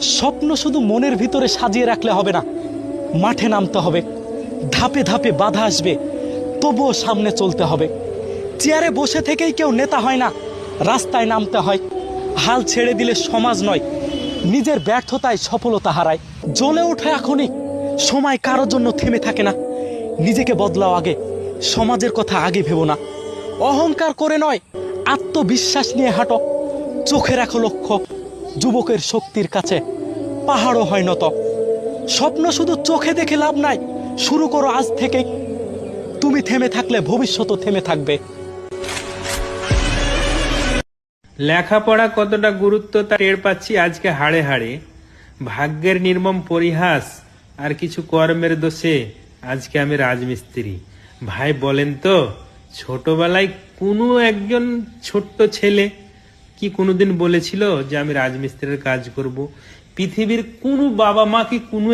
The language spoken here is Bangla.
স্বপ্ন শুধু মনের ভিতরে সাজিয়ে রাখলে হবে না, মাঠে নামতে হবে। ধাপে ধাপে বাধা আসবে, তবুও সামনে চলতে হবে। চেয়ারে বসে থেকেই কেউ নেতা হয় না, রাস্তায় নামতে হয়। হাল ছেড়ে দিলে সমাজ নয়, নিজের ব্যর্থতায় সফলতা হারায়। জ্বলে ওঠে এখনই, সময় কারোর জন্য থেমে থাকে না। নিজেকে বদলাও আগে, সমাজের কথা আগে ভেবো না। অহংকার করে নয়, আত্মবিশ্বাস নিয়ে হাঁটো। চোখে রাখো লক্ষ্য, যুবকের শক্তির কাছে পাহাড়ও হয় নত। স্বপ্ন শুধু চোখে দেখে লাভ নাই, শুরু করো আজ থেকেই। তুমি থেমে থাকলে ভবিষ্যৎও থেমে থাকবে। লেখাপড়া কতটা গুরুত্ব তা টের পাচ্ছি আজকে হাড়ে হাড়ে। ভাগ্যের নির্মম পরিহাস আর কিছু কর্মের দোষে আজকে আমি রাজমিস্ত্রি। ভাই বলেন তো, ছোটবেলায় কোনো একজন ছোট্ট ছেলে কি কোনোদিন বলেছিল যে আমি রাজমিস্ত্রির কাজ করব? পৃথিবীর কোনো বাবা মা কি কোনো